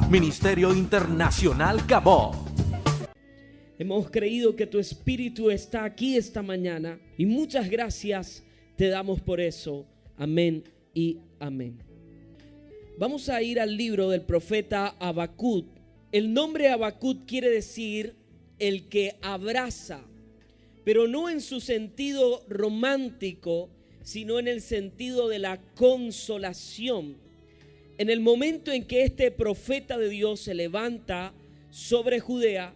Ministerio Internacional Cabot. Hemos creído que tu espíritu está aquí esta mañana y muchas gracias te damos por eso. Amén y amén. Vamos a ir al libro del profeta Habacuc. El nombre Habacuc quiere decir el que abraza, pero no en su sentido romántico, sino en el sentido de la consolación. En el momento en que este profeta de Dios se levanta sobre Judea,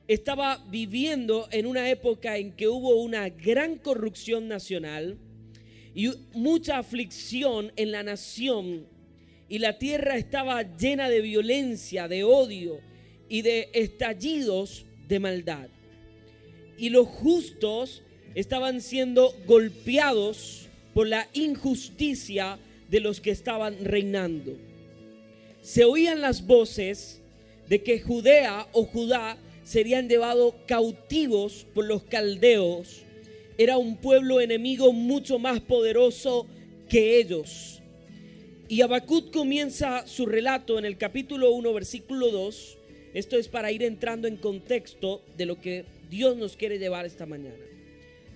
estaba viviendo en una época en que hubo una gran corrupción nacional y mucha aflicción en la nación, y la tierra estaba llena de violencia, de odio y de estallidos de maldad. Y los justos estaban siendo golpeados por la injusticia de los que estaban reinando. Se oían las voces de que Judea o Judá serían llevados cautivos por los caldeos. Era un pueblo enemigo mucho más poderoso que ellos. Y Habacuc comienza su relato en el capítulo 1, versículo 2. Esto es para ir entrando en contexto de lo que Dios nos quiere llevar esta mañana.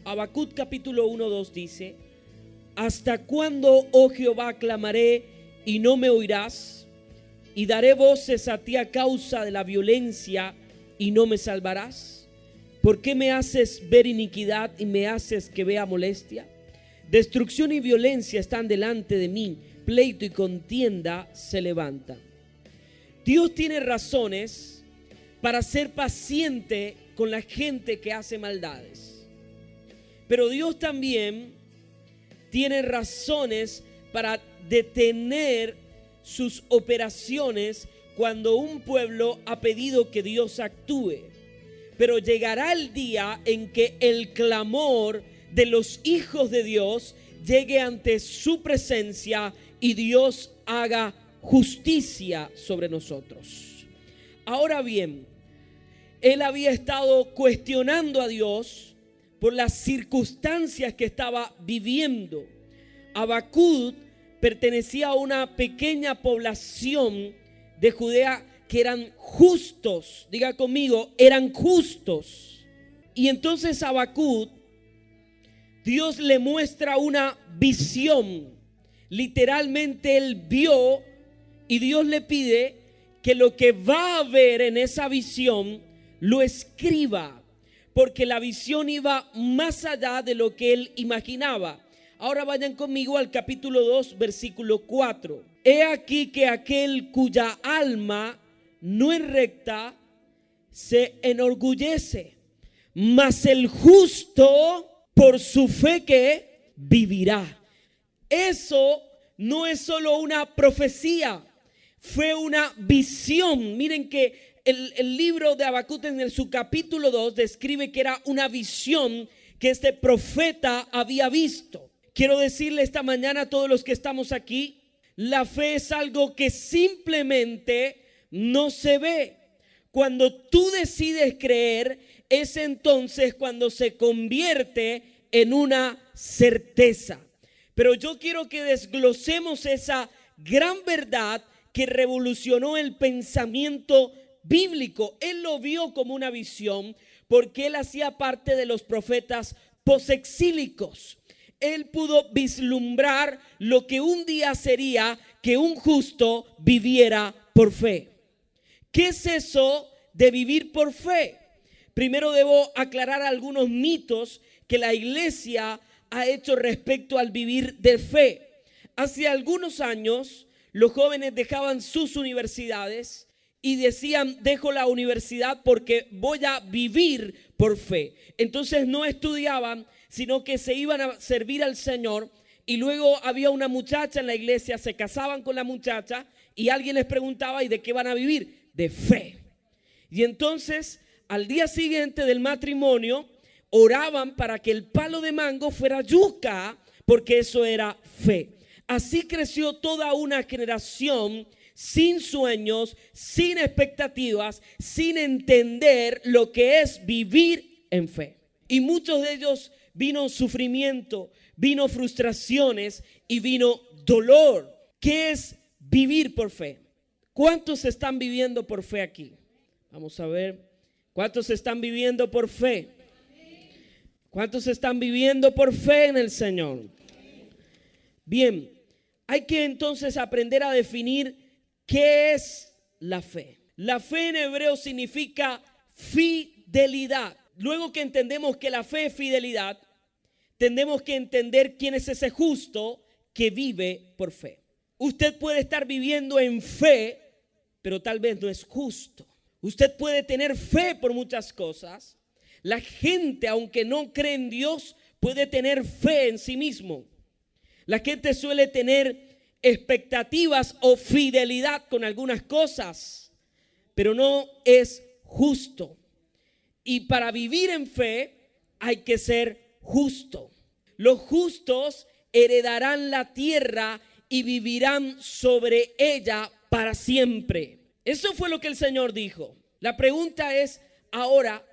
Habacuc capítulo 1, 2 dice: ¿Hasta cuándo, oh Jehová, clamaré y no me oirás? Y daré voces a ti a causa de la violencia y no me salvarás. ¿Por qué me haces ver iniquidad y me haces que vea molestia? Destrucción y violencia están delante de mí, pleito y contienda se levantan. Dios tiene razones para ser paciente con la gente que hace maldades, pero Dios también tiene razones para detener sus operaciones cuando un pueblo ha pedido que Dios actúe. Pero llegará el día en que el clamor de los hijos de Dios llegue ante su presencia y Dios haga justicia sobre nosotros. Ahora bien, él había estado cuestionando a Dios por las circunstancias que estaba viviendo. Habacuc pertenecía a una pequeña población de Judea que eran justos. Diga conmigo, eran justos. Y entonces Habacuc, Dios le muestra una visión. Literalmente él vio y Dios le pide que lo que va a ver en esa visión lo escriba, porque la visión iba más allá de lo que él imaginaba. Ahora vayan conmigo al capítulo 2, versículo 4. He aquí que aquel cuya alma no es recta se enorgullece, mas el justo por su fe que vivirá. Eso no es solo una profecía, fue una visión. Miren que el libro de Habacuc en su capítulo 2 describe que era una visión que este profeta había visto. Quiero decirle esta mañana a todos los que estamos aquí, la fe es algo que simplemente no se ve. Cuando tú decides creer, es entonces cuando se convierte en una certeza. Pero yo quiero que desglosemos esa gran verdad que revolucionó el pensamiento bíblico. Él lo vio como una visión porque él hacía parte de los profetas posexílicos. Él pudo vislumbrar lo que un día sería que un justo viviera por fe. ¿Qué es eso de vivir por fe? Primero debo aclarar algunos mitos que la iglesia ha hecho respecto al vivir de fe. Hace algunos años los jóvenes dejaban sus universidades y decían: dejo la universidad porque voy a vivir por fe. Entonces no estudiaban, sino que se iban a servir al Señor. Y luego había una muchacha en la iglesia, se casaban con la muchacha y alguien les preguntaba: ¿y de qué van a vivir? De fe. Y entonces al día siguiente del matrimonio oraban para que el palo de mango fuera yuca, porque eso era fe. Así creció toda una generación sin sueños, sin expectativas, sin entender lo que es vivir en fe. Y muchos de ellos vino sufrimiento, vino frustraciones y vino dolor. ¿Qué es vivir por fe? ¿Cuántos están viviendo por fe aquí? Vamos a ver. ¿Cuántos están viviendo por fe? ¿Cuántos están viviendo por fe en el Señor? Bien, hay que entonces aprender a definir qué es la fe. La fe en hebreo significa fidelidad. Luego que entendemos que la fe es fidelidad, tenemos que entender quién es ese justo que vive por fe. Usted puede estar viviendo en fe, pero tal vez no es justo. Usted puede tener fe por muchas cosas. La gente, aunque no cree en Dios, puede tener fe en sí mismo. La gente suele tener expectativas o fidelidad con algunas cosas, pero no es justo. Y para vivir en fe hay que ser justo. Los justos heredarán la tierra y vivirán sobre ella para siempre. Eso fue lo que el Señor dijo. La pregunta es ahora,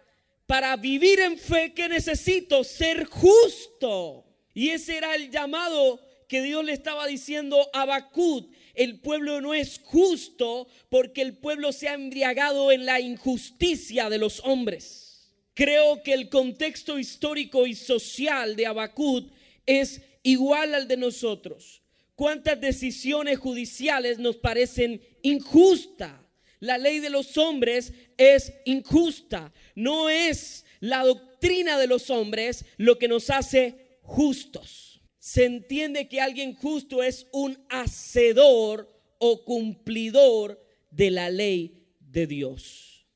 para vivir en fe, ¿qué necesito? Ser justo. Y ese era el llamado que Dios le estaba diciendo a Habacuc. El pueblo no es justo porque el pueblo se ha embriagado en la injusticia de los hombres. Creo que el contexto histórico y social de Habacuc es igual al de nosotros. ¿Cuántas decisiones judiciales nos parecen injustas? La ley de los hombres es injusta. No es la doctrina de los hombres lo que nos hace justos. Se entiende que alguien justo es un hacedor o cumplidor de la ley de Dios.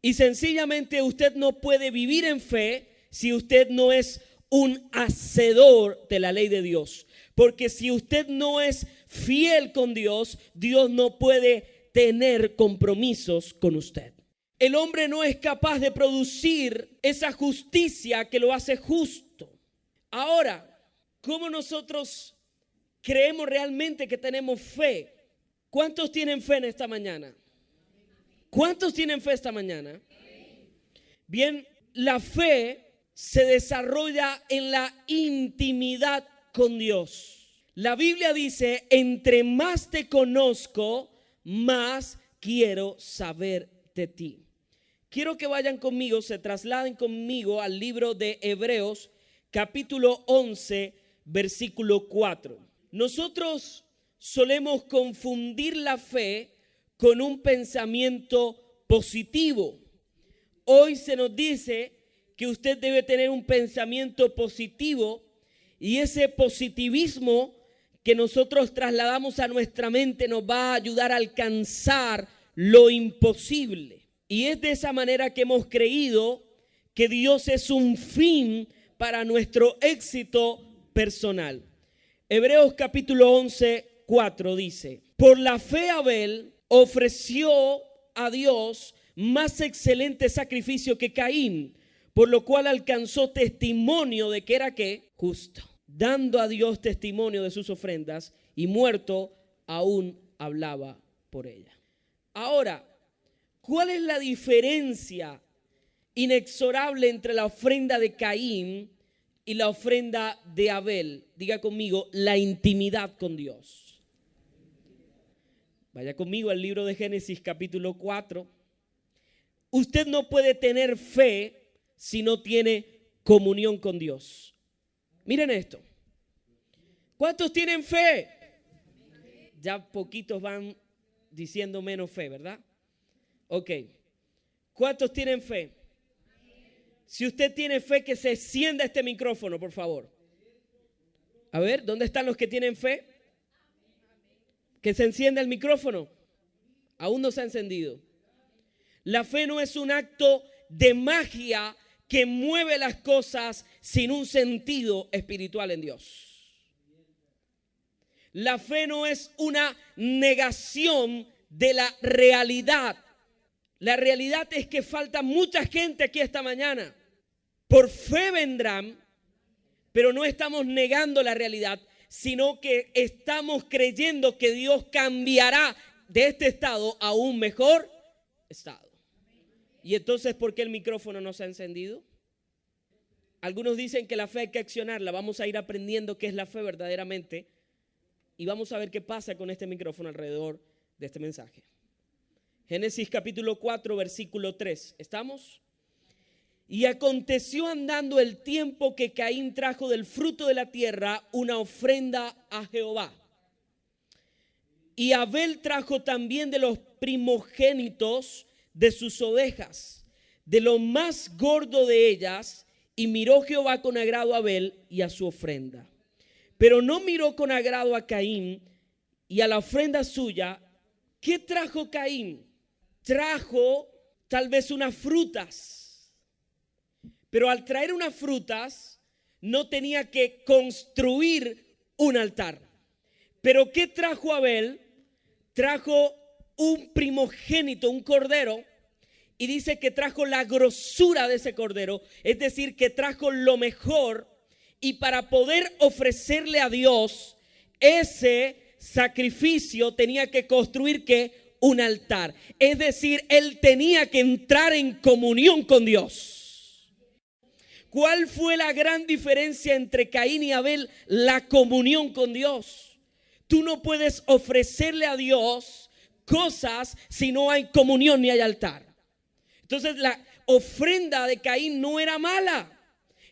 Y sencillamente usted no puede vivir en fe si usted no es un hacedor de la ley de Dios. Porque si usted no es fiel con Dios, Dios no puede tener compromisos con usted. El hombre no es capaz de producir esa justicia que lo hace justo. Ahora, ¿cómo nosotros creemos realmente que tenemos fe? ¿Cuántos tienen fe en esta mañana? ¿Cuántos tienen fe esta mañana? Bien, la fe se desarrolla en la intimidad con Dios. La Biblia dice, entre más te conozco, más quiero saber de ti. Quiero que vayan conmigo, se trasladen conmigo al libro de Hebreos, capítulo 11, versículo 4. Nosotros solemos confundir la fe con un pensamiento positivo. Hoy se nos dice que usted debe tener un pensamiento positivo y ese positivismo que nosotros trasladamos a nuestra mente nos va a ayudar a alcanzar lo imposible. Y es de esa manera que hemos creído que Dios es un fin para nuestro éxito personal. Hebreos capítulo 11, 4 dice: por la fe Abel ofreció a Dios más excelente sacrificio que Caín, por lo cual alcanzó testimonio de que era ¿qué? Justo, dando a Dios testimonio de sus ofrendas, y muerto aún hablaba por ella. Ahora, ¿cuál es la diferencia inexorable entre la ofrenda de Caín y la ofrenda de Abel? Diga conmigo, la intimidad con Dios. Vaya conmigo al libro de Génesis capítulo 4. Usted no puede tener fe si no tiene comunión con Dios. Miren esto. ¿Cuántos tienen fe? Ya poquitos van diciendo menos fe, ¿verdad? Ok. ¿Cuántos tienen fe? Si usted tiene fe, que se encienda este micrófono, por favor. A ver, ¿dónde están los que tienen fe? Que se encienda el micrófono. Aún no se ha encendido. La fe no es un acto de magia que mueve las cosas sin un sentido espiritual en Dios. La fe no es una negación de la realidad. La realidad es que falta mucha gente aquí esta mañana. Por fe vendrán, pero no estamos negando la realidad, sino que estamos creyendo que Dios cambiará de este estado a un mejor estado. Y entonces, ¿por qué el micrófono no se ha encendido? Algunos dicen que la fe hay que accionarla. Vamos a ir aprendiendo qué es la fe verdaderamente y vamos a ver qué pasa con este micrófono alrededor de este mensaje. Génesis capítulo 4, versículo 3. ¿Estamos? Y aconteció andando el tiempo que Caín trajo del fruto de la tierra una ofrenda a Jehová. Y Abel trajo también de los primogénitos de sus ovejas, de lo más gordo de ellas, y miró Jehová con agrado a Abel y a su ofrenda. Pero no miró con agrado a Caín y a la ofrenda suya. ¿Qué trajo Caín? Trajo tal vez unas frutas, pero al traer unas frutas no tenía que construir un altar. Pero ¿qué trajo Abel? Trajo un primogénito, un cordero, y dice que trajo la grosura de ese cordero, es decir, que trajo lo mejor, y para poder ofrecerle a Dios ese sacrificio tenía que construir ¿qué? Un altar. Es decir, él tenía que entrar en comunión con Dios. ¿Cuál fue la gran diferencia entre Caín y Abel? La comunión con Dios. Tú no puedes ofrecerle a Dios cosas si no hay comunión ni hay altar. Entonces la ofrenda de Caín no era mala,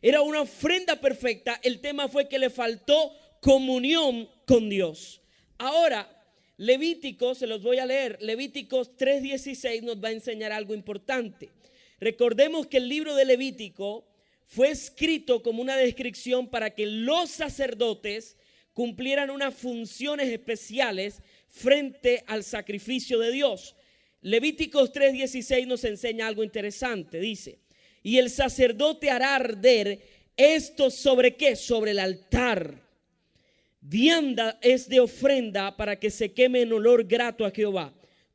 era una ofrenda perfecta. El tema fue que le faltó comunión con Dios. Ahora, Levíticos, se los voy a leer, Levíticos 3:16 nos va a enseñar algo importante. Recordemos que el libro de Levítico fue escrito como una descripción para que los sacerdotes cumplieran unas funciones especiales frente al sacrificio de Dios. Levíticos 3:16 nos enseña algo interesante. Dice: y el sacerdote hará arder esto sobre ¿qué? Sobre el altar. Vianda es de ofrenda para que se queme en olor grato a Jehová.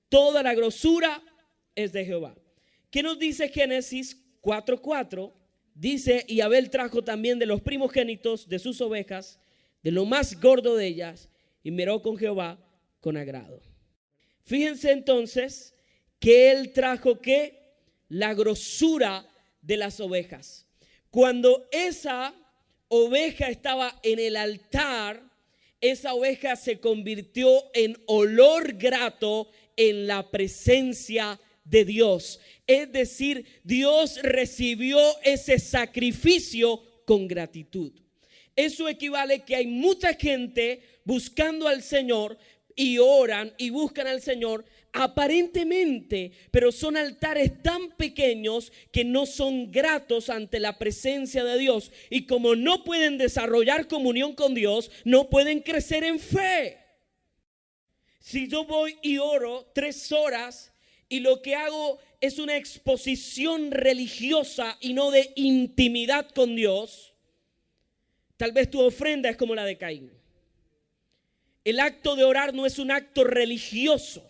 Toda la grosura es de Jehová. ¿Qué nos dice Génesis 4:4? Dice: y Abel trajo también de los primogénitos de sus ovejas, de lo más gordo de ellas, y miró con Jehová con agrado. Fíjense entonces que él trajo ¿qué? La grosura de las ovejas. Cuando esa oveja estaba en el altar, esa oveja se convirtió en olor grato en la presencia de Dios. Es decir, Dios recibió ese sacrificio con gratitud. Eso equivale que hay mucha gente buscando al Señor y oran y buscan al Señor aparentemente, pero son altares tan pequeños que no son gratos ante la presencia de Dios, y como no pueden desarrollar comunión con Dios, no pueden crecer en fe. Si yo voy y oro 3 horas y lo que hago es una exposición religiosa y no de intimidad con Dios, tal vez tu ofrenda es como la de Caín. El acto de orar no es un acto religioso.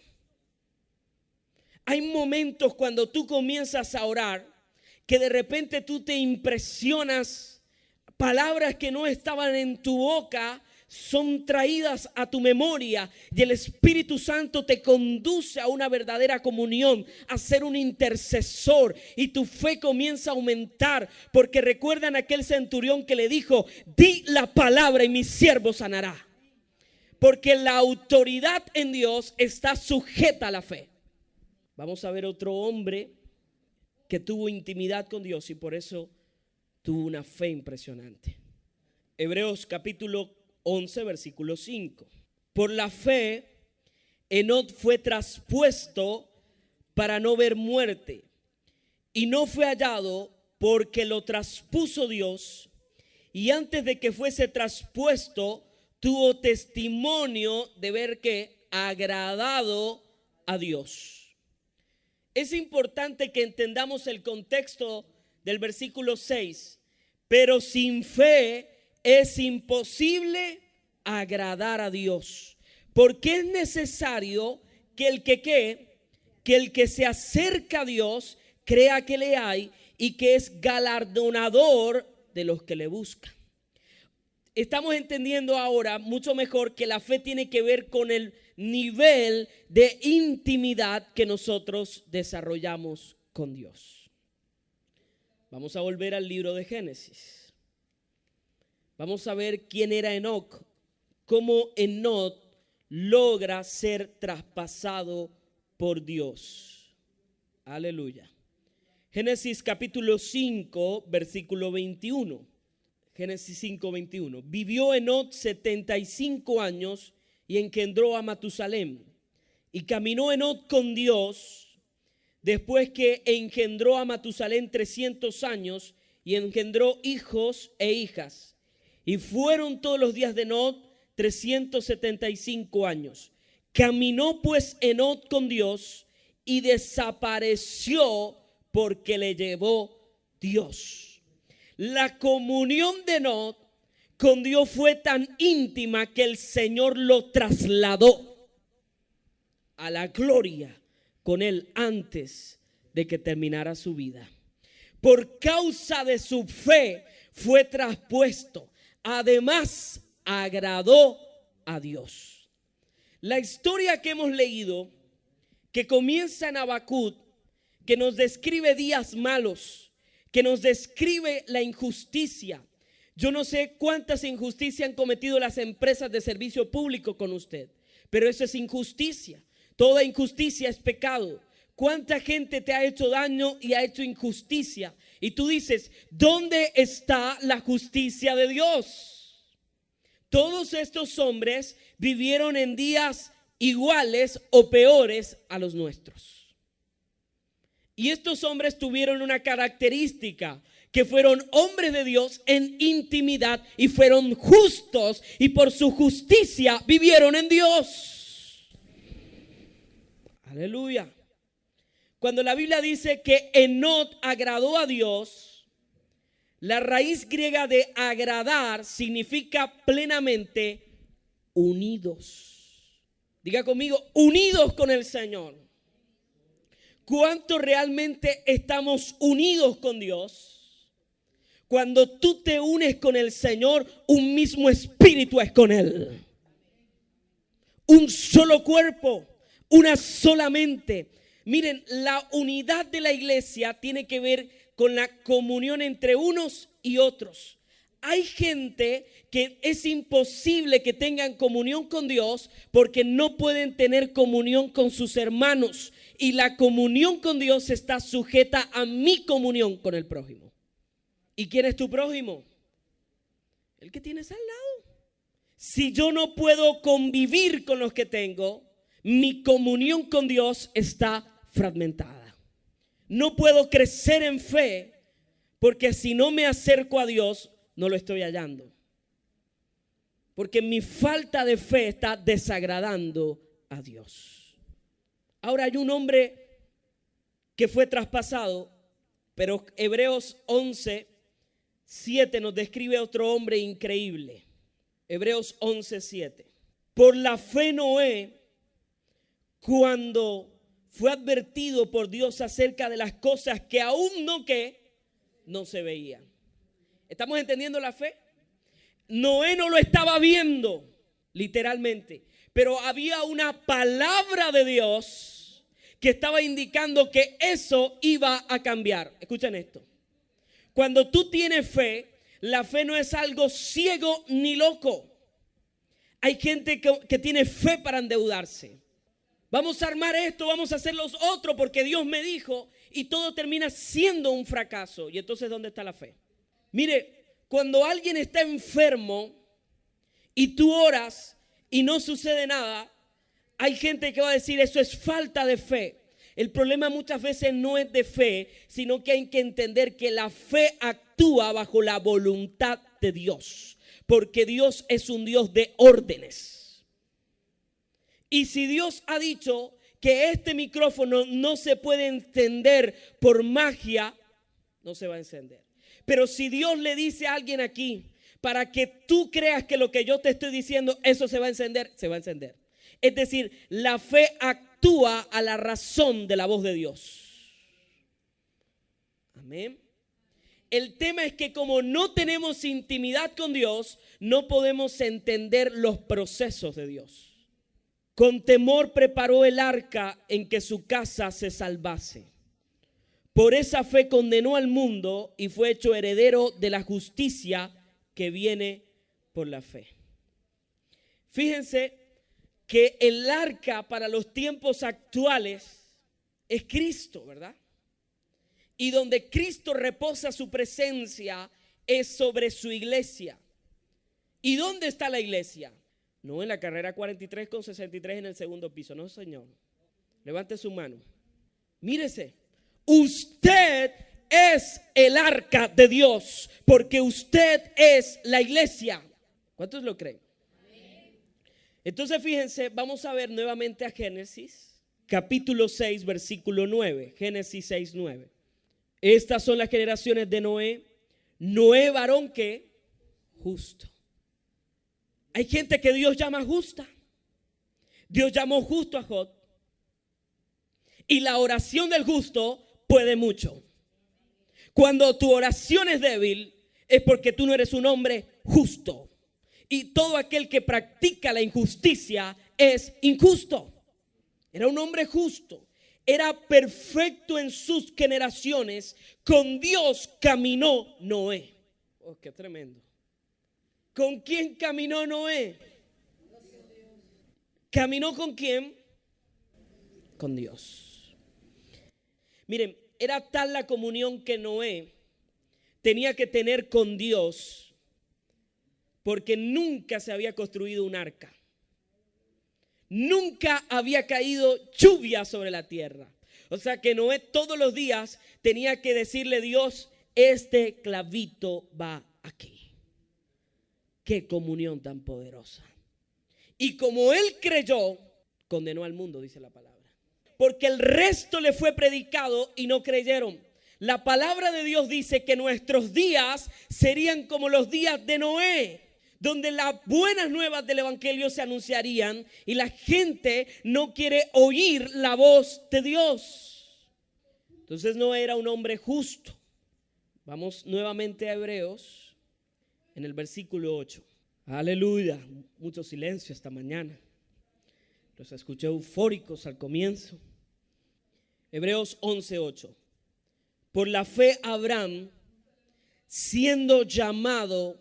Hay momentos cuando tú comienzas a orar que de repente tú te impresionas, palabras que no estaban en tu boca son traídas a tu memoria y el Espíritu Santo te conduce a una verdadera comunión, a ser un intercesor, y tu fe comienza a aumentar, porque recuerdan aquel centurión que le dijo: di la palabra y mi siervo sanará. Porque la autoridad en Dios está sujeta a la fe. Vamos a ver otro hombre que tuvo intimidad con Dios y por eso tuvo una fe impresionante. Hebreos capítulo 11, versículo 5. Por la fe, Enoc fue traspuesto para no ver muerte, y no fue hallado porque lo traspuso Dios, y antes de que fuese traspuesto, tuvo testimonio de ver que agradado a Dios. Es importante que entendamos el contexto del versículo 6. Pero sin fe es imposible agradar a Dios, porque es necesario que el que se acerca a Dios crea que le hay y que es galardonador de los que le buscan. Estamos entendiendo ahora mucho mejor que la fe tiene que ver con el nivel de intimidad que nosotros desarrollamos con Dios. Vamos a volver al libro de Génesis. Vamos a ver quién era Enoc, cómo Enoc logra ser traspasado por Dios. Aleluya. Génesis capítulo 5, versículo 21. Génesis 5, 21. Vivió Enoc 75 años y engendró a Matusalem. Y caminó Enoc con Dios después que engendró a Matusalem 300 años y engendró hijos e hijas. Y fueron todos los días de Enoc 375 años. Caminó pues Enoc con Dios y desapareció porque le llevó Dios. La comunión de Enoc con Dios fue tan íntima que el Señor lo trasladó a la gloria con él antes de que terminara su vida. Por causa de su fe fue traspuesto. Además, agradó a Dios. La historia que hemos leído, que comienza en Habacuc, que nos describe días malos, que nos describe la injusticia. Yo no sé cuántas injusticias han cometido las empresas de servicio público con usted, pero eso es injusticia. Toda injusticia es pecado. ¿Cuánta gente te ha hecho daño y ha hecho injusticia? Y tú dices, ¿dónde está la justicia de Dios? Todos estos hombres vivieron en días iguales o peores a los nuestros. Y estos hombres tuvieron una característica, que fueron hombres de Dios en intimidad y fueron justos y por su justicia vivieron en Dios. Aleluya. Cuando la Biblia dice que Enoc agradó a Dios, la raíz griega de agradar significa plenamente unidos. Diga conmigo, unidos con el Señor. ¿Cuánto realmente estamos unidos con Dios? Cuando tú te unes con el Señor, un mismo espíritu es con Él. Un solo cuerpo, una sola mente. Miren, la unidad de la iglesia tiene que ver con la comunión entre unos y otros. Hay gente que es imposible que tengan comunión con Dios porque no pueden tener comunión con sus hermanos. Y la comunión con Dios está sujeta a mi comunión con el prójimo. ¿Y quién es tu prójimo? El que tienes al lado. Si yo no puedo convivir con los que tengo, mi comunión con Dios está fragmentada. No puedo crecer en fe porque si no me acerco a Dios, no lo estoy hallando. Porque mi falta de fe está desagradando a Dios. Ahora hay un hombre que fue traspasado, pero Hebreos 11:7 nos describe otro hombre increíble. Hebreos 11:7. Por la fe Noé, cuando fue advertido por Dios acerca de las cosas que aún no se veían. ¿Estamos entendiendo la fe? Noé no lo estaba viendo, literalmente, pero había una palabra de Dios que estaba indicando que eso iba a cambiar. Escuchen esto. Cuando tú tienes fe, la fe no es algo ciego ni loco. Hay gente que tiene fe para endeudarse. Vamos a armar esto, vamos a hacer los otros porque Dios me dijo, y todo termina siendo un fracaso. Y entonces, ¿dónde está la fe? Mire, cuando alguien está enfermo y tú oras y no sucede nada, hay gente que va a decir eso es falta de fe. El problema muchas veces no es de fe, sino que hay que entender que la fe actúa bajo la voluntad de Dios, porque Dios es un Dios de órdenes. Y si Dios ha dicho que este micrófono no se puede encender por magia, no se va a encender. Pero si Dios le dice a alguien aquí, para que tú creas que lo que yo te estoy diciendo, eso se va a encender, se va a encender. Es decir, la fe actúa a la razón de la voz de Dios. Amén. El tema es que como no tenemos intimidad con Dios, no podemos entender los procesos de Dios. Con temor preparó el arca en que su casa se salvase. Por esa fe condenó al mundo y fue hecho heredero de la justicia que viene por la fe. Fíjense que el arca para los tiempos actuales es Cristo, ¿verdad? Y donde Cristo reposa su presencia es sobre su iglesia. ¿Y dónde está la iglesia? No en la carrera 43 con 63 en el segundo piso, no señor. Levante su mano. Mírese, usted es el arca de Dios porque usted es la iglesia. ¿Cuántos lo creen? Entonces fíjense, vamos a ver nuevamente a Génesis, capítulo 6, versículo 9. Génesis 6, 9. Estas son las generaciones de Noé. Noé, varón que justo. Hay gente que Dios llama justa. Dios llamó justo a Job. Y la oración del justo puede mucho. Cuando tu oración es débil, es porque tú no eres un hombre justo. Y todo aquel que practica la injusticia es injusto. Era un hombre justo. Era perfecto en sus generaciones. Con Dios caminó Noé. Oh, qué tremendo. ¿Con quién caminó Noé? ¿Caminó con quién? Con Dios. Miren, era tal la comunión que Noé tenía que tener con Dios, porque nunca se había construido un arca. Nunca había caído lluvia sobre la tierra. O sea que Noé todos los días tenía que decirle a Dios, este clavito va aquí. Qué comunión tan poderosa. Y como él creyó, condenó al mundo, dice la palabra. Porque el resto le fue predicado y no creyeron. La palabra de Dios dice que nuestros días serían como los días de Noé, donde las buenas nuevas del evangelio se anunciarían y la gente no quiere oír la voz de Dios. Entonces Noé era un hombre justo. Vamos nuevamente a Hebreos en el versículo 8. Aleluya, mucho silencio esta mañana. Los escuché eufóricos al comienzo. Hebreos 11:8. Por la fe Abraham, siendo llamado,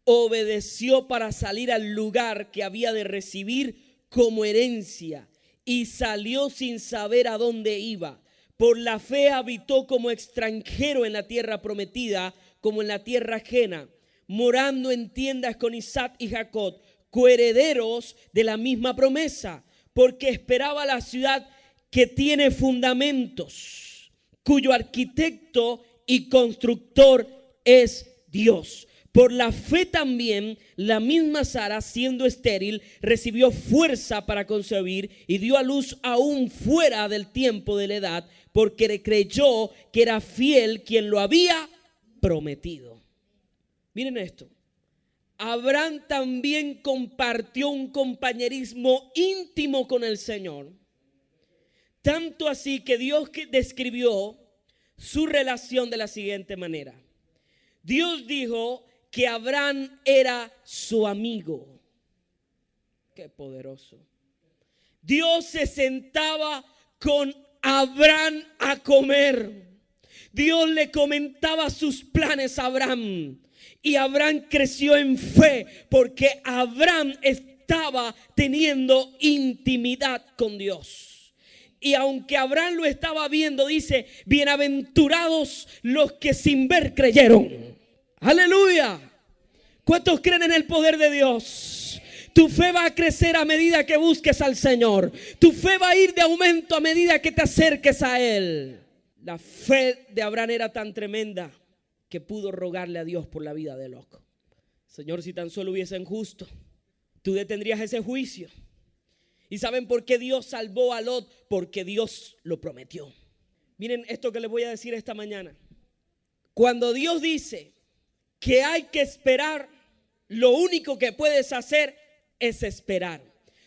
obedeció para salir al lugar que había de recibir como herencia y salió sin saber a dónde iba. Por la fe habitó como extranjero en la tierra prometida, como en la tierra ajena, morando en tiendas con Isaac y Jacob, coherederos de la misma promesa, porque esperaba la ciudad que tiene fundamentos, cuyo arquitecto y constructor es Dios. Por la fe también la misma Sara, siendo estéril, recibió fuerza para concebir y dio a luz aún fuera del tiempo de la edad, porque creyó que era fiel quien lo había prometido. Miren esto. Abraham también compartió un compañerismo íntimo con el Señor. Tanto así que Dios describió su relación de la siguiente manera. Dios dijo que Abraham era su amigo. Qué poderoso. Dios se sentaba con Abraham a comer. Dios le comentaba sus planes a Abraham. Y Abraham creció en fe porque Abraham estaba teniendo intimidad con Dios. Y aunque Abraham lo estaba viendo, dice, bienaventurados los que sin ver creyeron. Aleluya. ¿Cuántos creen en el poder de Dios? Tu fe va a crecer a medida que busques al Señor. Tu fe va a ir de aumento a medida que te acerques a Él. La fe de Abraham era tan tremenda que pudo rogarle a Dios por la vida de loco. Señor, si tan solo hubiesen justo, tú detendrías ese juicio. ¿Y saben por qué Dios salvó a Lot? Porque Dios lo prometió. Miren esto que les voy a decir esta mañana. Cuando Dios dice que hay que esperar, lo único que puedes hacer es esperar.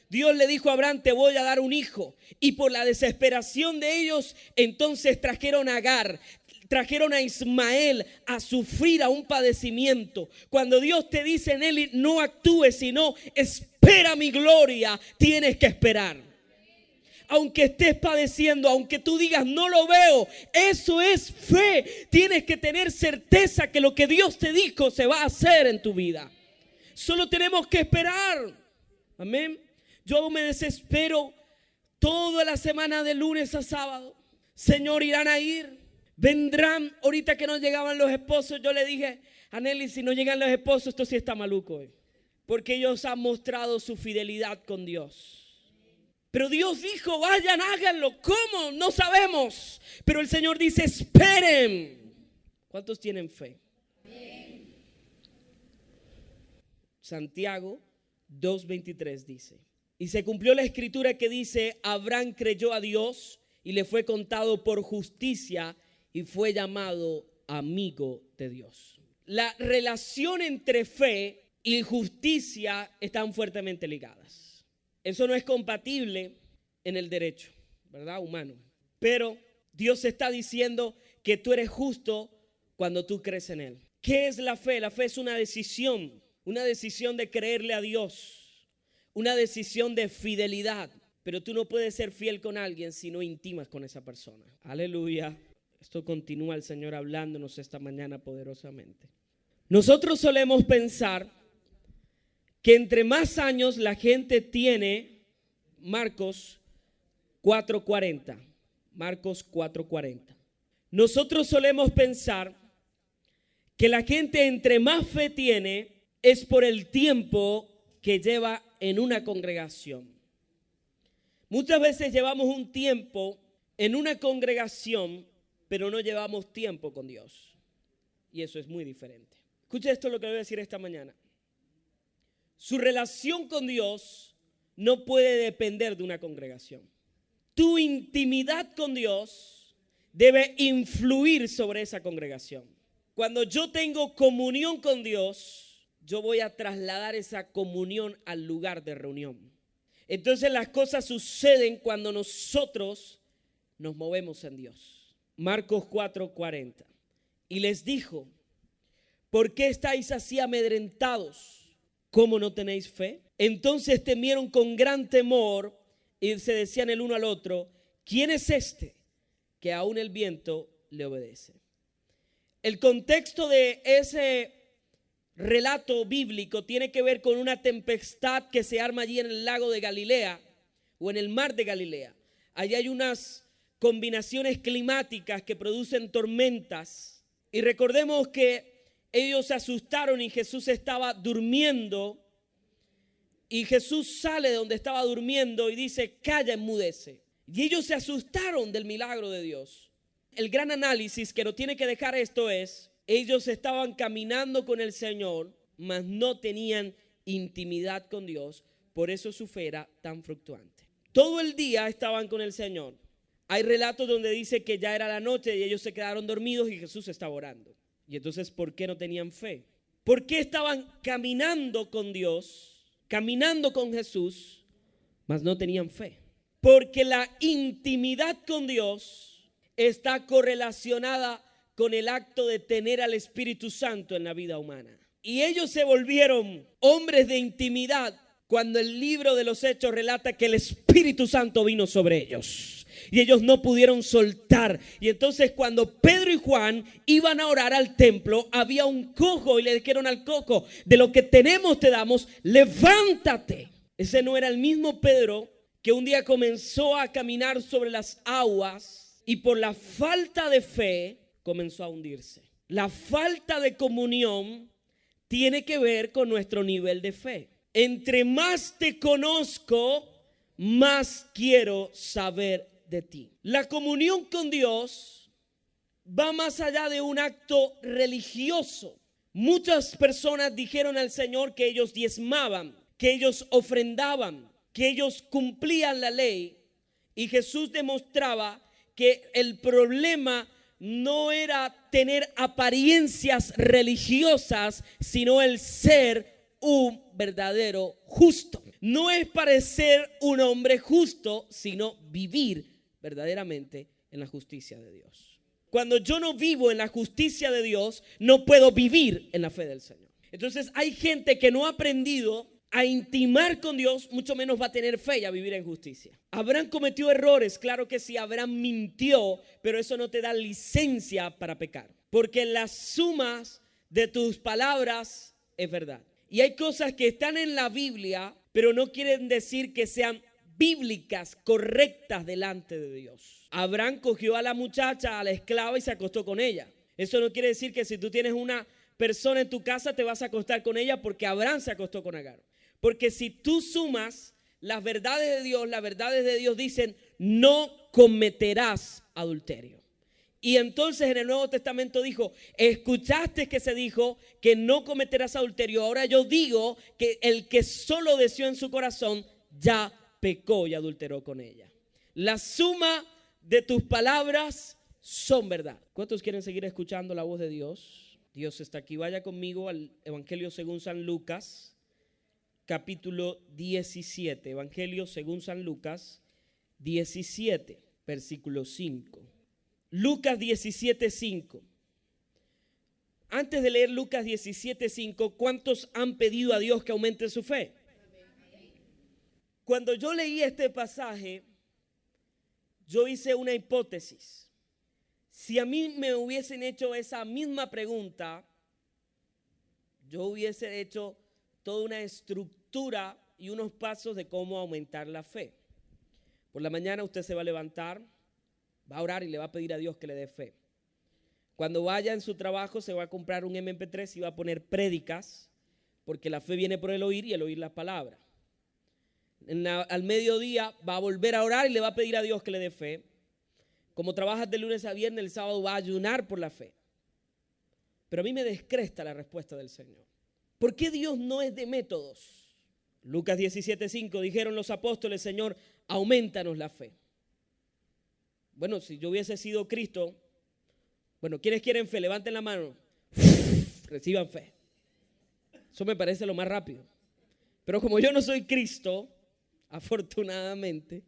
Dios le dijo a Abraham, te voy a dar un hijo. Y por la desesperación de ellos, entonces trajeron a Agar, trajeron a Ismael a sufrir a un padecimiento. Cuando Dios te dice en él, no actúes, sino espera mi gloria, tienes que esperar. Aunque estés padeciendo, aunque tú digas no lo veo, eso es fe. Tienes que tener certeza que lo que Dios te dijo se va a hacer en tu vida. Solo tenemos que esperar. Amén. Yo me desespero toda la semana de lunes a sábado. Señor, irán a ir, vendrán. Ahorita que no llegaban los esposos, yo le dije a Nelly, si no llegan los esposos, esto sí está maluco hoy. Porque ellos han mostrado su fidelidad con Dios. Pero Dios dijo, vayan, háganlo. ¿Cómo? No sabemos. Pero el Señor dice, esperen. ¿Cuántos tienen fe? Santiago 2:23 dice, y se cumplió la escritura que dice, Abraham creyó a Dios y le fue contado por justicia y fue llamado amigo de Dios. La relación entre fe y justicia están fuertemente ligadas. Eso no es compatible en el derecho, ¿verdad? Humano. Pero Dios está diciendo que tú eres justo cuando tú crees en Él. ¿Qué es la fe? La fe es una decisión de creerle a Dios, una decisión de fidelidad. Pero tú no puedes ser fiel con alguien si no intimas con esa persona. Aleluya. Esto continúa el Señor hablándonos esta mañana poderosamente. Nosotros solemos pensar que entre más años la gente tiene, Marcos 4:40. Marcos 4:40. Nosotros solemos pensar que la gente entre más fe tiene es por el tiempo que lleva en una congregación. Muchas veces llevamos un tiempo en una congregación, pero no llevamos tiempo con Dios. Y eso es muy diferente. Escucha esto lo que voy a decir esta mañana. Su relación con Dios no puede depender de una congregación. Tu intimidad con Dios debe influir sobre esa congregación. Cuando yo tengo comunión con Dios, yo voy a trasladar esa comunión al lugar de reunión. Entonces las cosas suceden cuando nosotros nos movemos en Dios. Marcos 4:40. Y les dijo, ¿por qué estáis así amedrentados? ¿Cómo no tenéis fe? Entonces temieron con gran temor y se decían el uno al otro, ¿quién es este que aún el viento le obedece? El contexto de ese relato bíblico tiene que ver con una tempestad que se arma allí en el lago de Galilea o en el mar de Galilea. Allí hay unas combinaciones climáticas que producen tormentas. Y recordemos que ellos se asustaron y Jesús estaba durmiendo. Y Jesús sale de donde estaba durmiendo y dice, calla, enmudece. Y ellos se asustaron del milagro de Dios. El gran análisis que nos tiene que dejar esto es, ellos estaban caminando con el Señor, mas no tenían intimidad con Dios. Por eso su fe era tan fluctuante. Todo el día estaban con el Señor. Hay relatos donde dice que ya era la noche y ellos se quedaron dormidos y Jesús estaba orando. Y entonces, ¿por qué no tenían fe? ¿Por qué estaban caminando con Dios, caminando con Jesús, mas no tenían fe? Porque la intimidad con Dios está correlacionada con el acto de tener al Espíritu Santo en la vida humana. Y ellos se volvieron hombres de intimidad cuando el libro de los Hechos relata que el Espíritu Santo vino sobre ellos. Y ellos no pudieron soltar. Y entonces cuando Pedro y Juan iban a orar al templo, había un cojo y le dijeron al cojo, de lo que tenemos te damos, levántate. Ese no era el mismo Pedro que un día comenzó a caminar sobre las aguas y por la falta de fe comenzó a hundirse. La falta de comunión tiene que ver con nuestro nivel de fe. Entre más te conozco, más quiero saber de ti. La comunión con Dios va más allá de un acto religioso. Muchas personas dijeron al Señor que ellos diezmaban, que ellos ofrendaban, que ellos cumplían la ley. Y Jesús demostraba que el problema no era tener apariencias religiosas, sino el ser un verdadero justo. No es parecer un hombre justo, sino vivir verdaderamente en la justicia de Dios. Cuando yo no vivo en la justicia de Dios, no puedo vivir en la fe del Señor. Entonces hay gente que no ha aprendido a intimar con Dios, mucho menos va a tener fe y a vivir en justicia. Abraham cometió errores, claro que sí, Abraham mintió, pero eso no te da licencia para pecar. Porque las sumas de tus palabras es verdad. Y hay cosas que están en la Biblia, pero no quieren decir que sean bíblicas, correctas delante de Dios. Abraham cogió a la muchacha, a la esclava, y se acostó con ella. Eso no quiere decir que si tú tienes una persona en tu casa te vas a acostar con ella porque Abraham se acostó con Agar. Porque si tú sumas las verdades de Dios dicen no cometerás adulterio. Y entonces en el Nuevo Testamento dijo, escuchaste que se dijo que no cometerás adulterio. Ahora yo digo que el que solo deseó en su corazón ya pecó y adulteró con ella. La suma de tus palabras son verdad. ¿Cuántos quieren seguir escuchando la voz de Dios? Dios está aquí. Vaya conmigo al Evangelio según San Lucas, capítulo 17. Evangelio según San Lucas 17, versículo 5. Lucas 17:5. Antes de leer Lucas 17:5, ¿cuántos han pedido a Dios que aumente su fe? Cuando yo leí este pasaje, yo hice una hipótesis. Si a mí me hubiesen hecho esa misma pregunta, yo hubiese hecho toda una estructura y unos pasos de cómo aumentar la fe. Por la mañana usted se va a levantar, va a orar y le va a pedir a Dios que le dé fe. Cuando vaya en su trabajo se va a comprar un MP3 y va a poner prédicas, porque la fe viene por el oír y el oír las palabras. Al mediodía va a volver a orar y le va a pedir a Dios que le dé fe. Como trabajas de lunes a viernes, el sábado va a ayunar por la fe. Pero a mí me descresta la respuesta del Señor. ¿Por qué Dios no es de métodos? Lucas 17:5 dijeron los apóstoles, Señor, aumentanos la fe. Bueno, si yo hubiese sido Cristo, bueno, ¿quiénes quieren fe? Levanten la mano. Reciban fe. Eso me parece lo más rápido. Pero como yo no soy Cristo, afortunadamente,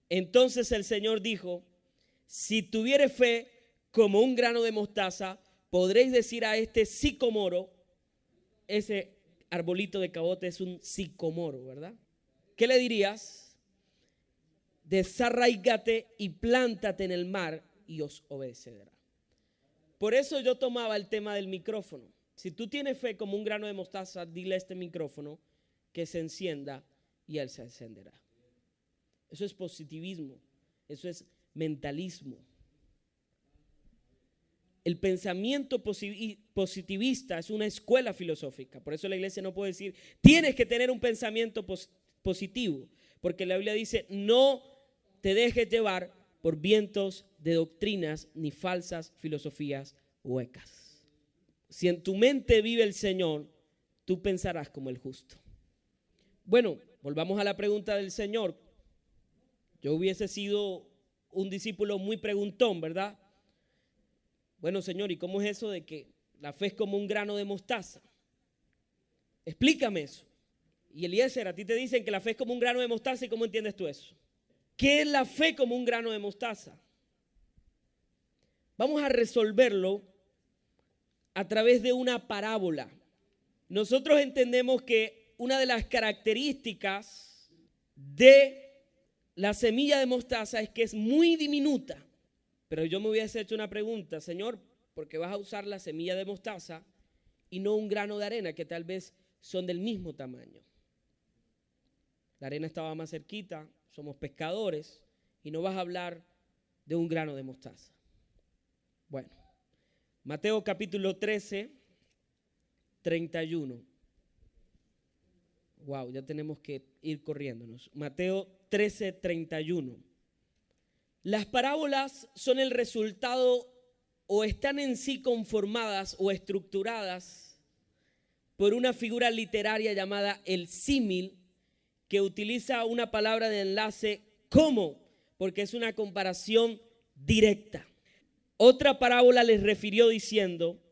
entonces el Señor dijo, si tuviere fe como un grano de mostaza, podréis decir a este sicomoro, ese arbolito de caote es un sicomoro, ¿verdad? ¿Qué le dirías? Desarraígate y plántate en el mar y os obedecerá. Por eso yo tomaba el tema del micrófono. Si tú tienes fe como un grano de mostaza, dile a este micrófono que se encienda y él se encenderá. Eso es positivismo, eso es mentalismo. El pensamiento positivista es una escuela filosófica. Por eso la iglesia no puede decir, tienes que tener un pensamiento positivo. Porque la Biblia dice, no te dejes llevar por vientos de doctrinas ni falsas filosofías huecas. Si en tu mente vive el Señor, tú pensarás como el justo. Bueno, volvamos a la pregunta del Señor. Yo hubiese sido un discípulo muy preguntón, ¿verdad? Bueno, Señor, ¿y cómo es eso de que la fe es como un grano de mostaza? Explícame eso. Y Eliezer, a ti te dicen que la fe es como un grano de mostaza, ¿y cómo entiendes tú eso? ¿Qué es la fe como un grano de mostaza? Vamos a resolverlo a través de una parábola. Nosotros entendemos que una de las características de la semilla de mostaza es que es muy diminuta. Pero yo me hubiese hecho una pregunta, Señor, ¿por qué vas a usar la semilla de mostaza y no un grano de arena que tal vez son del mismo tamaño? La arena estaba más cerquita, somos pescadores y no vas a hablar de un grano de mostaza. Bueno, Mateo capítulo 13, 31. Wow, ya tenemos que ir corriéndonos. Mateo 13, 31. Las parábolas son el resultado o están en sí conformadas o estructuradas por una figura literaria llamada el símil, que utiliza una palabra de enlace como, porque es una comparación directa. Otra parábola les refirió diciendo,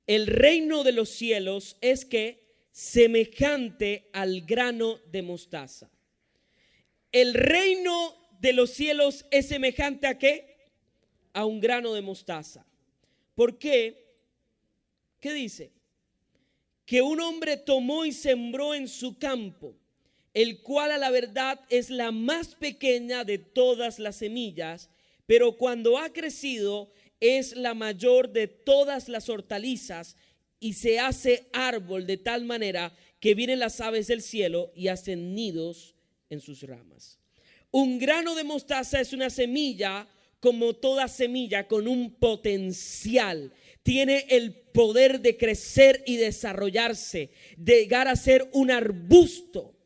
el reino de los cielos es que semejante al grano de mostaza. El reino de los cielos es semejante ¿a qué? A un grano de mostaza. ¿Por qué? ¿Qué dice? Que un hombre tomó y sembró en su campo, el cual a la verdad es la más pequeña de todas las semillas, pero cuando ha crecido es la mayor de todas las hortalizas y se hace árbol de tal manera que vienen las aves del cielo y hacen nidos en sus ramas. Un grano de mostaza es una semilla, como toda semilla, con un potencial. Tiene el poder de crecer y desarrollarse, de llegar a ser un arbusto.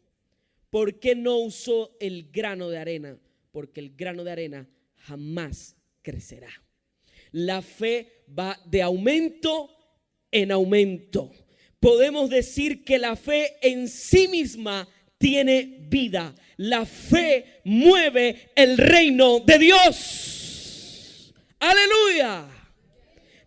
¿Por qué no usó el grano de arena? Porque el grano de arena jamás crecerá. La fe va de aumento en aumento. Podemos decir que la fe en sí misma tiene vida. La fe mueve el reino de Dios. ¡Aleluya!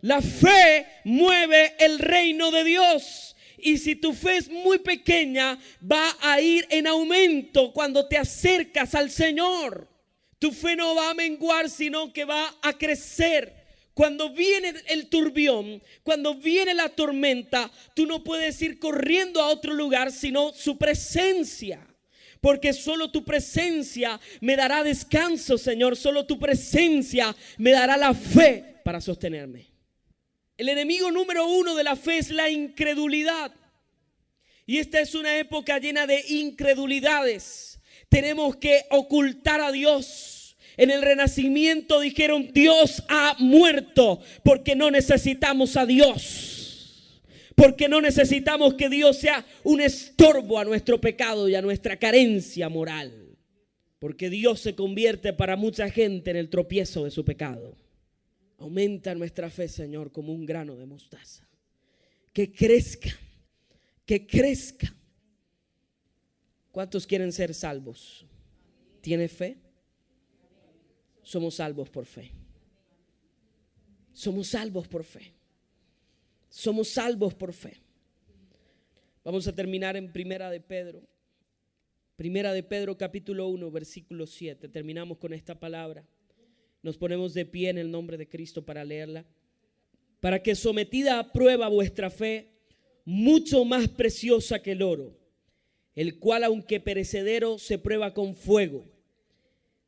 La fe mueve el reino de Dios. Y si tu fe es muy pequeña, va a ir en aumento cuando te acercas al Señor. Tu fe no va a menguar, sino que va a crecer. Cuando viene el turbión, cuando viene la tormenta, tú no puedes ir corriendo a otro lugar, sino su presencia. Porque solo tu presencia me dará descanso, Señor. Solo tu presencia me dará la fe para sostenerme. El enemigo número 1 de la fe es la incredulidad. Y esta es una época llena de incredulidades. Tenemos que ocultar a Dios. En el Renacimiento dijeron: Dios ha muerto, porque no necesitamos a Dios. Porque no necesitamos que Dios sea un estorbo a nuestro pecado y a nuestra carencia moral. Porque Dios se convierte para mucha gente en el tropiezo de su pecado. Aumenta nuestra fe, Señor, como un grano de mostaza. Que crezca, que crezca. ¿Cuántos quieren ser salvos? ¿Tiene fe? Somos salvos por fe. Somos salvos por fe. Somos salvos por fe. Vamos a terminar en Primera de Pedro. Primera de Pedro capítulo 1 versículo 7. Terminamos con esta palabra. Nos ponemos de pie en el nombre de Cristo para leerla. Para que sometida a prueba vuestra fe, mucho más preciosa que el oro, el cual aunque perecedero se prueba con fuego,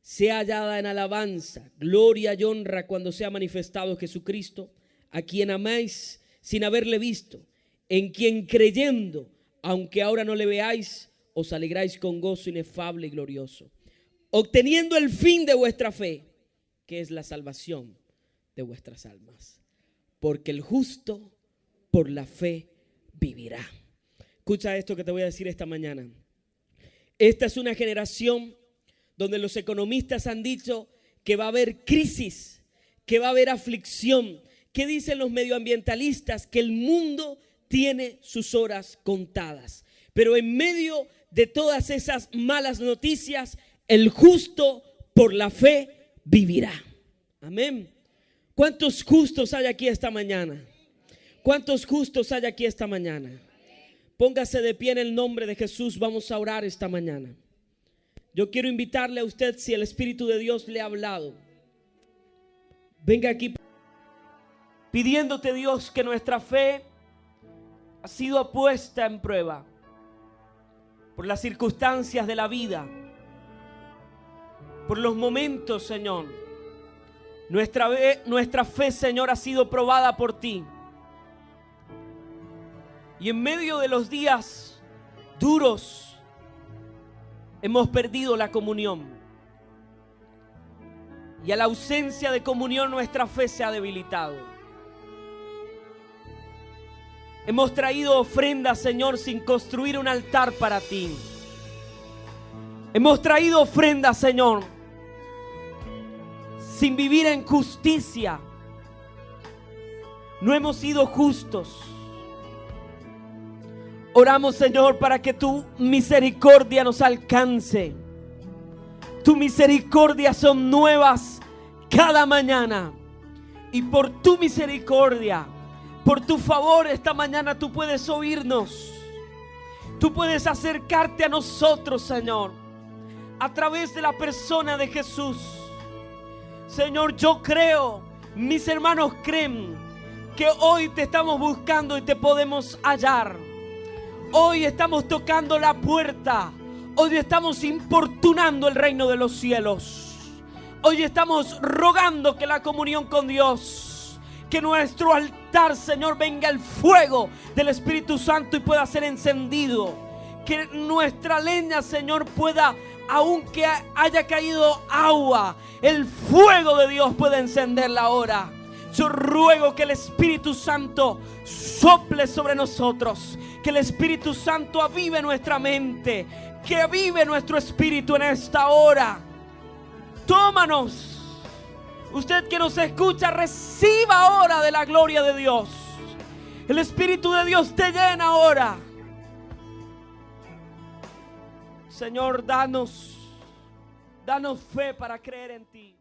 sea hallada en alabanza, gloria y honra cuando sea manifestado Jesucristo, a quien amáis sin haberle visto, en quien creyendo, aunque ahora no le veáis, os alegráis con gozo inefable y glorioso, obteniendo el fin de vuestra fe, que es la salvación de vuestras almas. Porque el justo por la fe vivirá. Escucha esto que te voy a decir esta mañana. Esta es una generación donde los economistas han dicho que va a haber crisis, que va a haber aflicción. ¿Qué dicen los medioambientalistas? Que el mundo tiene sus horas contadas. Pero en medio de todas esas malas noticias, el justo por la fe vivirá. Amén. ¿Cuántos justos hay aquí esta mañana? ¿Cuántos justos hay aquí esta mañana? Póngase de pie en el nombre de Jesús. Vamos a orar esta mañana. Yo quiero invitarle a usted, si el Espíritu de Dios le ha hablado, venga aquí pidiéndote, Dios, que nuestra fe ha sido puesta en prueba por las circunstancias de la vida, por los momentos, Señor. Nuestra fe, Señor, ha sido probada por ti. Y en medio de los días duros, hemos perdido la comunión. Y a la ausencia de comunión, nuestra fe se ha debilitado. Hemos traído ofrendas, Señor, sin construir un altar para ti. Hemos traído ofrendas, Señor, sin vivir en justicia. No hemos sido justos. Oramos, Señor, para que tu misericordia nos alcance. Tu misericordia son nuevas cada mañana. Y por tu misericordia, por tu favor, esta mañana tú puedes oírnos. Tú puedes acercarte a nosotros, Señor, a través de la persona de Jesús. Señor, yo creo, mis hermanos creen, que hoy te estamos buscando y te podemos hallar. Hoy estamos tocando la puerta. Hoy estamos importunando el reino de los cielos. Hoy estamos rogando que la comunión con Dios, que nuestro altar altar, Señor, venga el fuego del Espíritu Santo y pueda ser encendido. Que nuestra leña, Señor, pueda, aunque haya caído agua, el fuego de Dios pueda encenderla ahora. Yo ruego que el Espíritu Santo sople sobre nosotros, que el Espíritu Santo avive nuestra mente, que avive nuestro espíritu en esta hora. Tómanos. Usted que nos escucha, reciba ahora de la gloria de Dios. El Espíritu de Dios te llena ahora. Señor, danos fe para creer en ti.